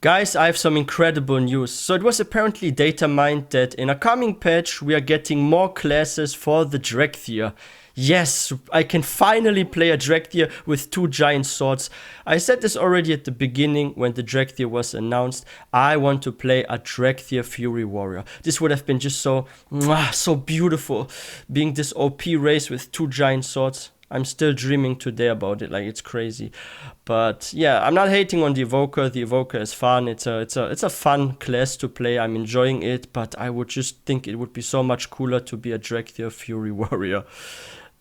Guys, I have some incredible news. So it was apparently datamined that in a coming patch we are getting more classes for the Dracthyr. Yes, I can finally play a Dracthyr with 2 giant swords. I said this already at the beginning when the Dracthyr was announced. I want to play a Dracthyr Fury Warrior. This would have been just so beautiful, being this OP race with 2 giant swords. I'm still dreaming today about it, like it's crazy. But yeah, I'm not hating on the Evoker. The Evoker is fun. It's a fun class to play. I'm enjoying it, but I would just think it would be so much cooler to be a Dracthyr Fury Warrior.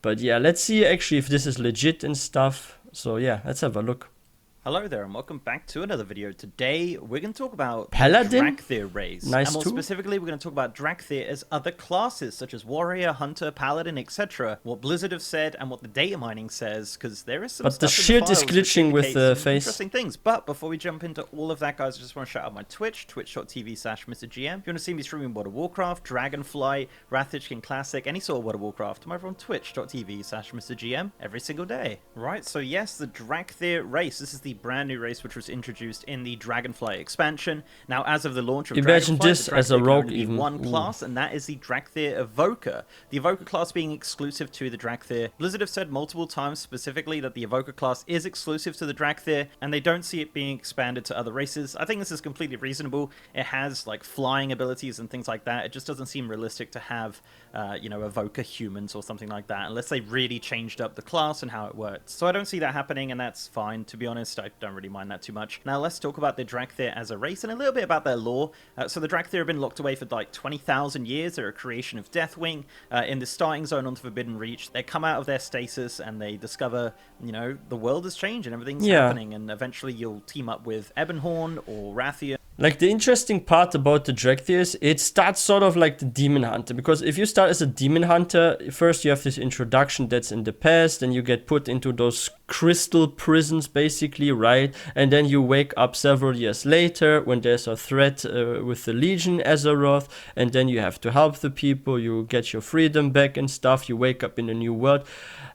But yeah, let's see actually if this is legit and stuff. So yeah, let's have a look. Hello there and welcome back to another video. Today we're going to talk about Paladin? Dracthyr race. Nice and more too. specifically we're going to talk about Dracthyr as other classes such as Warrior, Hunter, Paladin, etc. What Blizzard have said and what the data mining says, because there is some But the stuff shield in the is files which glitching with indicates the some face. interesting things. But before we jump into all of that, guys, I just want to shout out my Twitch, twitch.tv/MrGM. If you want to see me streaming World of Warcraft, Dragonflight, Dracthyr Classic, any sort of World of Warcraft, I'm over on twitch.tv/MrGM every single day. Right, so yes, the Dracthyr race. This is the brand new race which was introduced in the Dragonflight expansion. Now, as of the launch of Imagine Dragonflight, this the as a Dracthyr can rogue only be even. one class, and that is the Dracthyr Evoker. The Evoker class being exclusive to the Dracthyr. Blizzard have said multiple times specifically that the Evoker class is exclusive to the Dracthyr, and they don't see it being expanded to other races. I think this is completely reasonable. It has like flying abilities and things like that. It just doesn't seem realistic to have, you know, Evoker humans or something like that, unless they really changed up the class and how it works. So I don't see that happening, and that's fine, to be honest. I don't really mind that too much. Now let's talk about the Dracthyr as a race and a little bit about their lore. So the Dracthyr have been locked away for like 20,000 years. They're a creation of Deathwing in the starting zone on Forbidden Reach. They come out of their stasis and they discover, you know, the world has changed and everything's happening, and eventually you'll team up with Ebonhorn or Dracthyr. Like, the interesting part about the Dracthyr is it starts sort of like the Demon Hunter, because if you start as a Demon Hunter, first you have this introduction that's in the past, and you get put into those crystal prisons basically, right? And then you wake up several years later when there's a threat with the Legion Azeroth, and then you have to help the people, you get your freedom back and stuff, you wake up in a new world.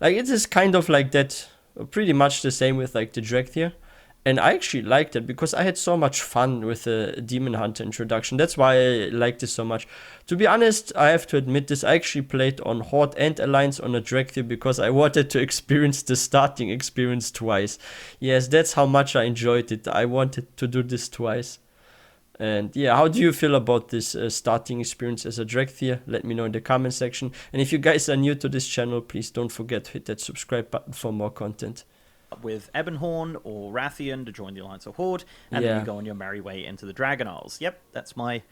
Like, it is kind of like that, pretty much the same with like the Dracthyr. And I actually liked it because I had so much fun with the Demon Hunter introduction. That's why I liked this so much. To be honest, I have to admit this. I actually played on Horde and Alliance on a Dracthyr because I wanted to experience the starting experience twice. Yes, that's how much I enjoyed it. I wanted to do this twice. And yeah, how do you feel about this starting experience as a Dracthyr? Let me know in the comment section. And if you guys are new to this channel, please don't forget to hit that subscribe button for more content. With Ebonhorn or Rathian to join the Alliance or Horde, and then you go on your merry way into the Dragon Isles. Yep, that's my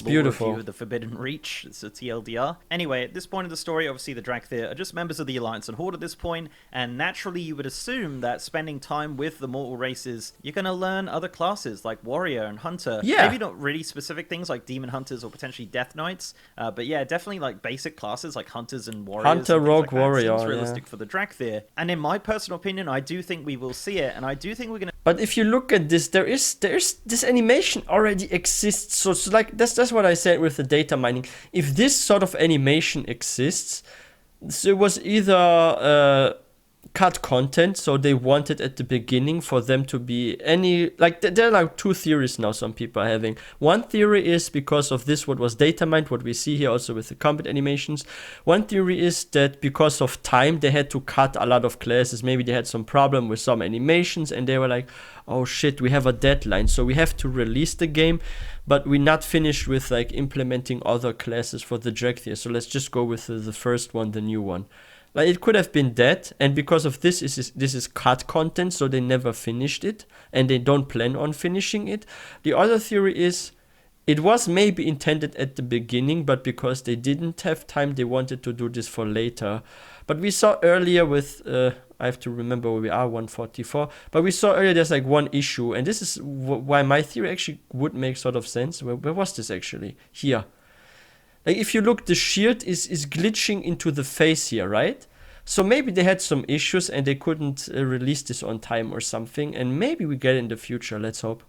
beautiful review of the Forbidden Reach. It's a TLDR. Anyway, at this point of the story, obviously the Dracthyr are just members of the Alliance and Horde at this point, and naturally you would assume that spending time with the mortal races, you're going to learn other classes like Warrior and Hunter. Yeah. Maybe not really specific things like Demon Hunters or potentially Death Knights, but yeah, definitely like basic classes like Hunters and Warriors. Hunter, and Rogue, like that. Warrior. Seems realistic for the Dracthyr. And in my personal opinion, I do think we will see it, and I do think we're going to. But if you look at this, there's this animation already exists. So it's like that's what I said with the data mining. If this sort of animation exists, so it was either cut content, so they wanted at the beginning for them to be any, like, there are like 2 theories now some people are having. One theory is because of this, what was data mined, what we see here also with the combat animations. One theory is that because of time they had to cut a lot of classes. Maybe they had some problem with some animations and they were like, oh shit, we have a deadline, so we have to release the game, but we're not finished with like implementing other classes for the Dracthyr, so let's just go with the first one, the new one. Like, it could have been that, and because of this is cut content, so they never finished it, and they don't plan on finishing it. The other theory is it was maybe intended at the beginning, but because they didn't have time, they wanted to do this for later. But we saw earlier with, I have to remember where we are, 144, but we saw earlier there's like one issue, and this is why my theory actually would make sort of sense. Where was this actually? Here. Like, if you look, the shield is glitching into the face here, right? So maybe they had some issues and they couldn't release this on time or something. And maybe we get it in the future, let's hope.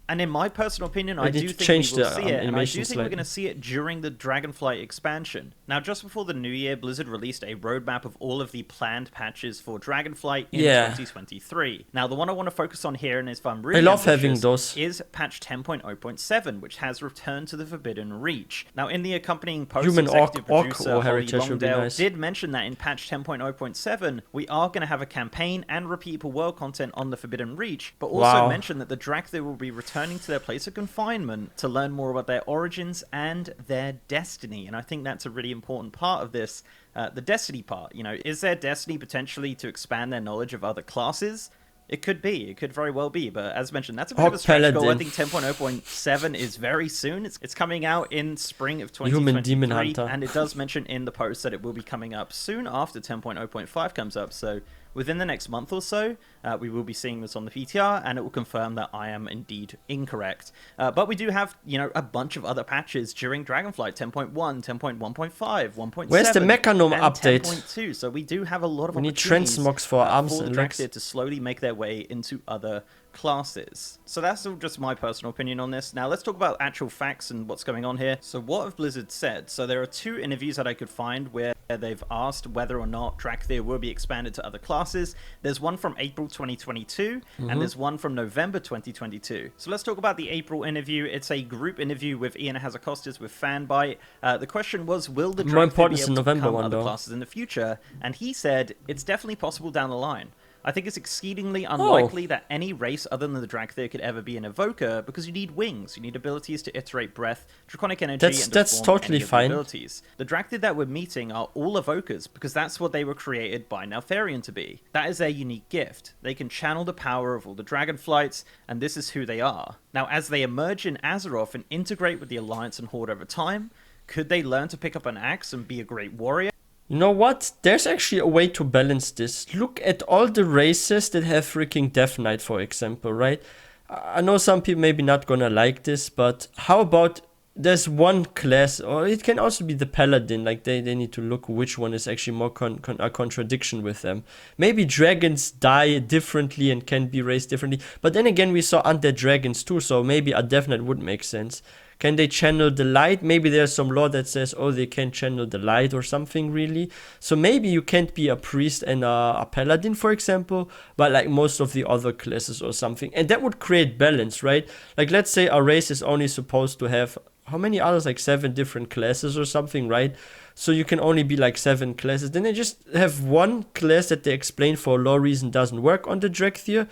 And in my personal opinion, They I do need to think change we will the, see it, and I do animations think we're slightly. going to see it during the Dragonflight expansion. Now, just before the new year, Blizzard released a roadmap of all of the planned patches for Dragonflight in Yeah. 2023. Now, the one I want to focus on here, and if I'm I really love having ambitious, those. is patch 10.0.7, which has returned to the Forbidden Reach. Now, in the accompanying post, Human executive orc producer or Holly heritage would be Longdale nice. did mention that in patch 10.0.7, we are going to have a campaign and repeatable world content on the Forbidden Reach, but also Wow. mentioned that the Dracthyr will be returning to their place of confinement to learn more about their origins and their destiny. And I think that's a really important part of this, the destiny part. You know, is their destiny potentially to expand their knowledge of other classes? It could be. It could very well be. But as mentioned, that's a bit of Orc a stretch goal. I Paladin. think 10.0.7 is very soon. It's coming out in spring of Human 2023. Demon Hunter. And it does mention in the post that it will be coming up soon after 10.0.5 comes up. So within the next month or so, we will be seeing this on the PTR, and it will confirm that I am indeed incorrect. But we do have, you know, a bunch of other patches during Dragonflight: 10.1, 10.1.5, 1.7. Where's the Mechanome and update? 10.2. So we do have a lot of We need opportunities transmogs for arms for the and legs. Dracthyr to slowly make their way into other classes. So that's all just my personal opinion on this. Now let's talk about actual facts and what's going on here. So what have Blizzard said? So there are two interviews that I could find where they've asked whether or not Dracthyr will be expanded to other classes. There's one from April 2022 and there's one from November 2022. So let's talk about the April interview. It's a group interview with Ian Hazakostas with Fanbyte. The question was, will the More Dracthyr important be is able the to November become one, other though. classes in the future? And he said it's definitely possible down the line. I think it's exceedingly unlikely that any race other than the Dracthyr could ever be an evoker, because you need wings, you need abilities to iterate breath, draconic energy, and That's deform totally any of the fine. abilities. The Dracthyr that we're meeting are all evokers, because that's what they were created by Neltharion to be. That is their unique gift. They can channel the power of all the Dragonflights, and this is who they are. Now, as they emerge in Azeroth and integrate with the Alliance and Horde over time, could they learn to pick up an axe and be a great warrior? You know what? There's actually a way to balance this. Look at all the races that have freaking Death Knight, for example, right? I know some people maybe not gonna like this, but how about there's one class, or it can also be the Paladin, like they need to look which one is actually more a contradiction with them. Maybe dragons die differently and can be raised differently, but then again we saw undead dragons too, so maybe a Death Knight would make sense. Can they channel the light? Maybe there's some law that says, oh, they can channel the light or something, really. So maybe you can't be a priest and a paladin, for example, but like most of the other classes or something. And that would create balance, right? Like, let's say a race is only supposed to have, how many others? Like 7 different classes or something, right? So you can only be like 7 classes. Then they just have one class that they explain for a law reason doesn't work on the Dracthyr.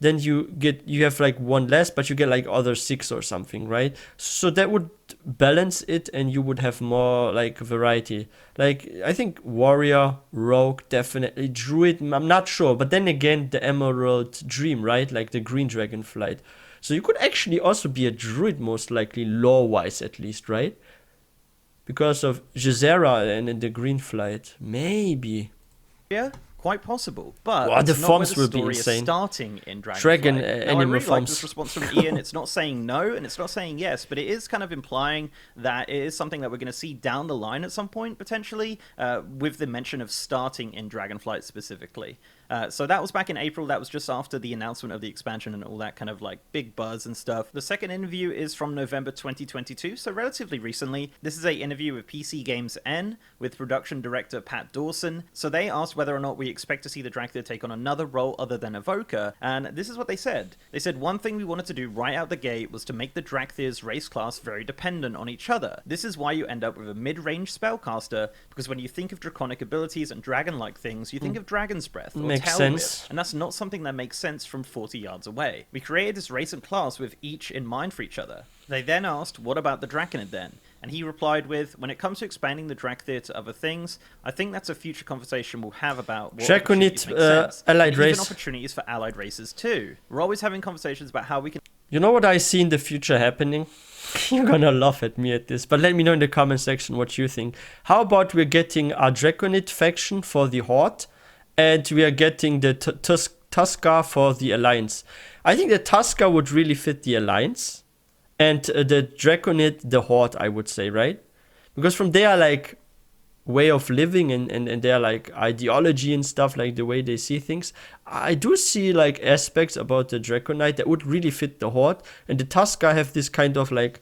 Then you have like one less, but you get like other 6 or something, right? So that would balance it, and you would have more like variety. Like, I think warrior, rogue, definitely druid, I'm not sure, but then again the Emerald Dream, right? Like the green Dragonflight. So you could actually also be a druid, most likely, lore-wise at least, right? Because of Gisera and the green flight, maybe. Yeah, quite possible. But Wow, it's the not forms where will the be story is insane. starting in Dragonflight. Dragon, Now, I animal really like forms. this response from Ian. It's not saying no, and it's not saying yes, but it is kind of implying that it is something that we're going to see down the line at some point, potentially, with the mention of starting in Dragonflight specifically. So that was back in April. That was just after the announcement of the expansion and all that kind of like big buzz and stuff. The second interview is from November 2022, so relatively recently. This is a interview with PC Games N with production director Pat Dawson. So they asked whether or not we expect to see the Dracthyr take on another role other than Evoker, and this is what they said. They said, one thing we wanted to do right out the gate was to make the Dracthyr's race class very dependent on each other. This is why you end up with a mid-range spellcaster, because when you think of draconic abilities and dragon-like things, you think of Dragon's Breath or Makes Tail sense. Whip, and that's not something that makes sense from 40 yards away. We created this race and class with each in mind for each other. They then asked, what about the Draconid then? And he replied with, when it comes to expanding the Dracthyr to other things, I think that's a future conversation we'll have about what opportunities make sense. allied and even race. opportunities for allied races too. We're always having conversations about how we can... You know what I see in the future happening? You're gonna laugh at me at this, but let me know in the comment section what you think. How about we're getting a Draconid faction for the Horde, and we are getting the Tuskar for the Alliance? I think the Tuskar would really fit the Alliance, and the Draconid the Horde, I would say, right? Because from there, like, way of living and their like ideology and stuff, like the way they see things, I do see like aspects about the Draconite that would really fit the Horde. And the Tuskar have this kind of like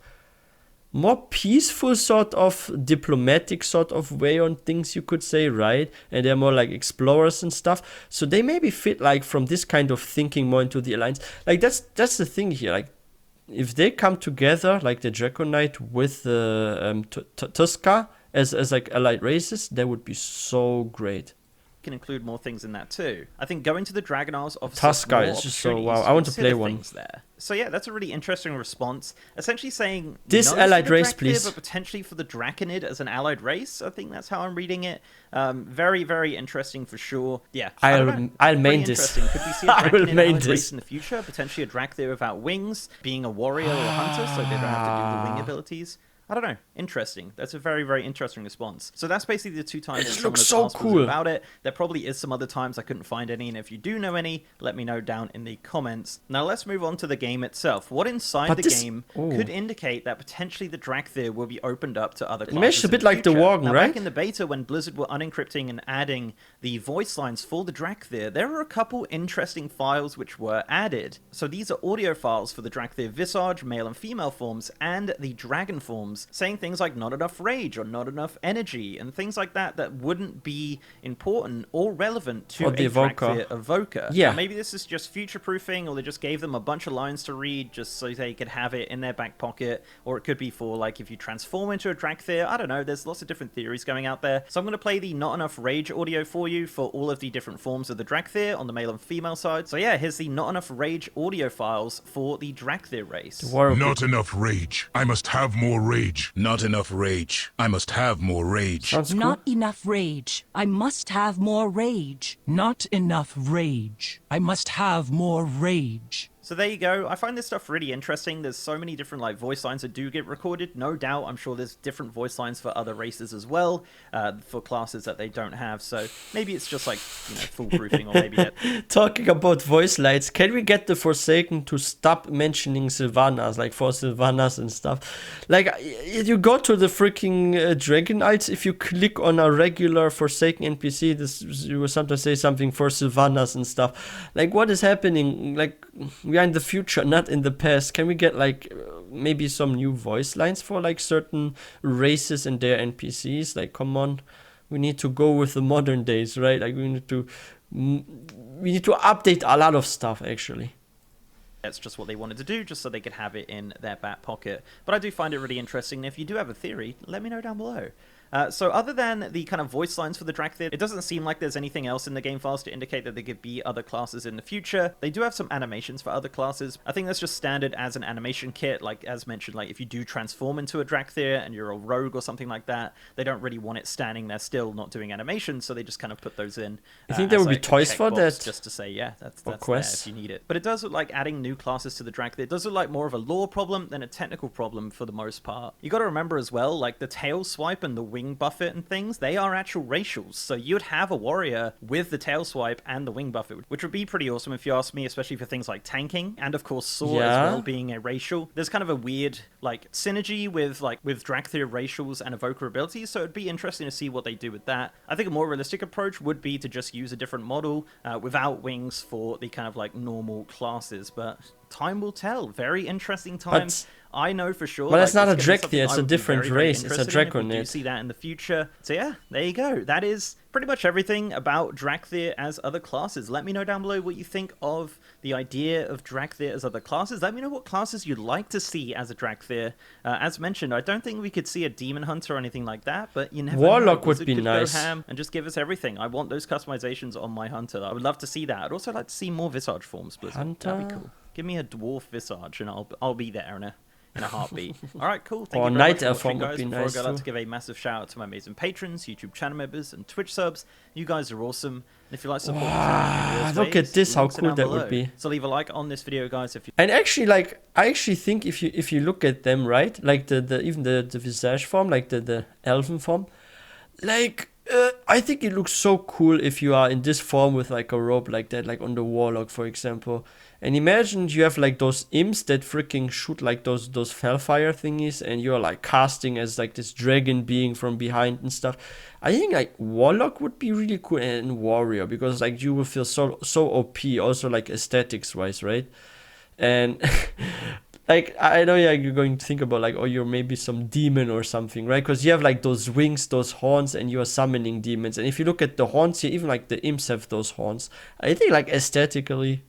more peaceful sort of diplomatic sort of way on things, you could say, right? And they're more like explorers and stuff. So they maybe fit like from this kind of thinking more into the Alliance. Like that's the thing here. Like if they come together, like the Draconite with the Tuskar as like allied races, that would be so great. Can include more things in that too. I think going to the Dragon Isles offers Tuskar is just so wow. I want to play one there. So yeah, that's a really interesting response. Essentially saying this no allied for the race, Dracthyr, please, but potentially for the Draconid as an allied race. I think that's how I'm reading it. Very, very interesting for sure. Yeah, I'll main this. Could we see a Draconid allied race in the future? Potentially a Dracthyr without wings, being a warrior or a hunter, so they don't have to do the wing abilities. I don't know. Interesting. That's a very, very interesting response. So that's basically the 2 times it someone looks has so asked cool about it. There probably is some other times I couldn't find any, and if you do know any, let me know down in the comments. Now let's move on to the game itself. What inside the game could indicate that potentially the Dracthyr will be opened up to other classes? It makes a bit like the Worgen, now, right? Back in the beta, when Blizzard were unencrypting and adding the voice lines for the Dracthyr, there were a couple interesting files which were added. So these are audio files for the Dracthyr visage, male and female forms, and the dragon forms, saying things like not enough rage or not enough energy and things like that that wouldn't be important or relevant to a Dracthyr evoker. Yeah. Now, maybe this is just future proofing, or they just gave them a bunch of lines to read just so they could have it in their back pocket, or it could be for like if you transform into a Dracthyr. I don't know, there's lots of different theories going out there. So I'm going to play the not enough rage audio for you for all of the different forms of the Dracthyr on the male and female side. So yeah, here's the not enough rage audio files for the Dracthyr race. Not enough rage. I must have more rage. Not enough rage. I must have more rage. Cool. Not enough rage. I must have more rage. Not enough rage. I must have more rage. So there you go. I find this stuff really interesting. There's so many different like voice lines that do get recorded. No doubt, I'm sure there's different voice lines for other races as well, for classes that they don't have. So maybe it's just like, you know, foolproofing, or maybe Talking about voice lines, can we get the Forsaken to stop mentioning Sylvanas, like for Sylvanas and stuff? Like, you go to the freaking Dragonites, if you click on a regular Forsaken NPC, you will sometimes say something for Sylvanas and stuff. Like, what is happening? Like, we are in the future, not in the past. Can we get like maybe some new voice lines for like certain races and their NPCs? Like, come on, we need to go with the modern days, right? Like we need to update a lot of stuff actually. That's just what they wanted to do, just so they could have it in their back pocket. But I do find it really interesting, and if you do have a theory, let me know down below. So other than the kind of voice lines for the Dracthyr, it doesn't seem like there's anything else in the game files to indicate that there could be other classes in the future. They do have some animations for other classes. I think that's just standard as an animation kit, like as mentioned, like if you do transform into a Dracthyr and you're a rogue or something like that, they don't really want it standing there still, not doing animations, so they just kind of put those in. I think there will be toys for that. Just to say, yeah, that's there quests if you need it. But it does look like adding new classes to the Dracthyr. It does look like more of a lore problem than a technical problem for the most part. You got to remember as well, like the tail swipe and the wing buffet and things, they are actual racials. So you'd have a warrior with the tail swipe and the wing buffet, which would be pretty awesome if you ask me, especially for things like tanking, and of course Saw as well being a racial. There's kind of a weird like synergy with Dracthyr racials and evoker abilities, so it'd be interesting to see what they do with that. I think a more realistic approach would be to just use a different model without wings for the kind of like normal classes, but time will tell. Very interesting times. I know for sure. Well, it's not a Dracthyr, it's a different race. It's a Draconid. We do see that in the future. So yeah, there you go. That is pretty much everything about Dracthyr as other classes. Let me know down below what you think of the idea of Dracthyr as other classes. Let me know what classes you'd like to see as a Dracthyr. As mentioned, I don't think we could see a Demon Hunter or anything like that, but you never know. Warlock would be nice. Go ham and just give us everything. I want those customizations on my Hunter. I would love to see that. I'd also like to see more Visage forms, Blizzard. Hunter? That'd be cool. Give me a Dwarf Visage and I'll be there in a heartbeat. All right, cool. Thank or you very Night much Elf for watching, would guys. be Before nice I go, I'd like too. to give a massive shout out to my amazing patrons, YouTube channel members, and Twitch subs. You guys are awesome. And if you like support, look at this, how cool that would be. So leave a like on this video, guys. If you and actually, like, I actually think if you look at them, right, like even the visage form, like the elven form, like. I think it looks so cool if you are in this form with like a robe like that, like on the Warlock, for example. And imagine you have like those imps that freaking shoot like those hellfire thingies, and you're like casting as like this dragon being from behind and stuff. I think like Warlock would be really cool, and Warrior, because like you will feel so OP, also like aesthetics wise, right? And like I know, yeah, you're going to think about like, oh, you're maybe some demon or something, right? Because you have like those wings, those horns, and you are summoning demons. And if you look at the horns here, even like the imps have those horns. I think like aesthetically,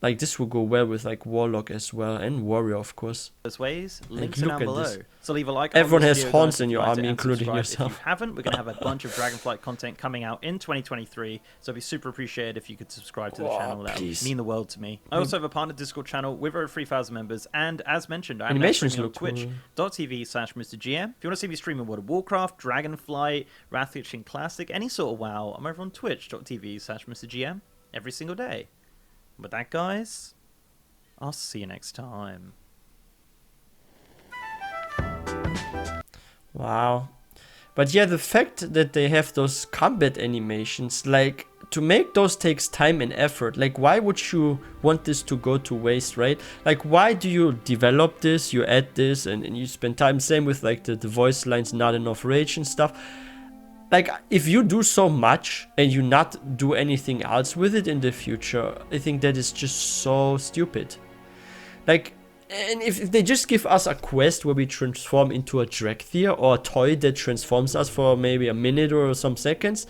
like this will go well with like Warlock as well, and Warrior, of course. Those ways, links Like, are look down at below. this. So leave a like. Everyone on this has video, horns guys, in if your you liked army, it, and including subscribe yourself. If you haven't, we're gonna have a bunch of Dragonflight content coming out in 2023. So it'd be super appreciated if you could subscribe to the channel. That would mean the world to me. I also have a partner Discord channel with over 3,000 members, and as mentioned, I'm now Animations streaming on look cool. twitch.tv/MrGM. If you want to see me streaming World of Warcraft, Dragonflight, Dracthyr Classic, any sort of WoW, I'm over on twitch.tv/MrGM every single day. With that, guys, I'll see you next time. Wow. But yeah, the fact that they have those combat animations, like, to make those takes time and effort. Like, why would you want this to go to waste, right? Like, why do you develop this, you add this, and you spend time? Same with like the voice lines, not enough rage and stuff. Like, if you do so much and you not do anything else with it in the future, I think that is just so stupid. Like, and if they just give us a quest where we transform into a Dracthyr, or a toy that transforms us for maybe a minute or some seconds,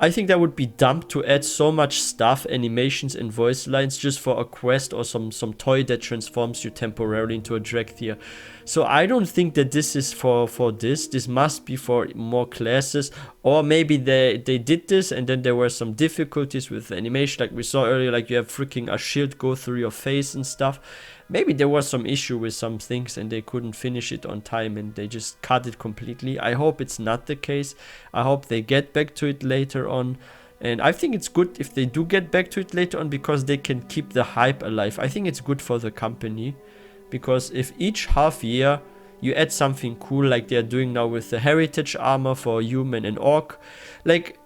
I think that would be dumb to add so much stuff, animations and voice lines just for a quest or some toy that transforms you temporarily into a Dracthyr. So I don't think that this is for this. This must be for more classes, or maybe they did this and then there were some difficulties with the animation, like we saw earlier, like you have freaking a shield go through your face and stuff. Maybe there was some issue with some things and they couldn't finish it on time and they just cut it completely. I hope it's not the case. I hope they get back to it later on. And I think it's good if they do get back to it later on, because they can keep the hype alive. I think it's good for the company, because if each half year you add something cool like they're doing now with the heritage armor for human and orc. Like,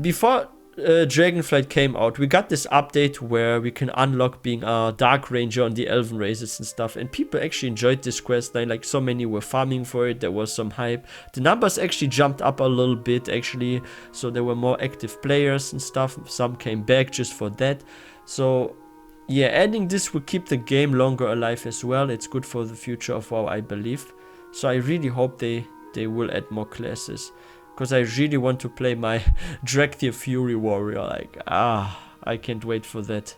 before Dragonflight came out, we got this update where we can unlock being a Dark Ranger on the Elven races and stuff, and people actually enjoyed this quest line. Like, so many were farming for it, there was some hype. The numbers actually jumped up a little bit actually, so there were more active players and stuff. Some came back just for that. So yeah, adding this will keep the game longer alive as well. It's good for the future of WoW, I believe. So I really hope they will add more classes, because I really want to play my Dracthyr Fury Warrior. Like, I can't wait for that.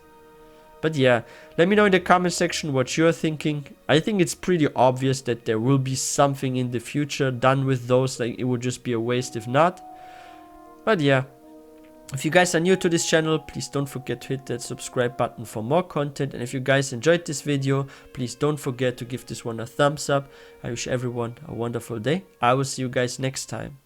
But yeah, let me know in the comment section what you're thinking. I think it's pretty obvious that there will be something in the future done with those. Like, it would just be a waste if not. But yeah, if you guys are new to this channel, please don't forget to hit that subscribe button for more content. And if you guys enjoyed this video, please don't forget to give this one a thumbs up. I wish everyone a wonderful day. I will see you guys next time.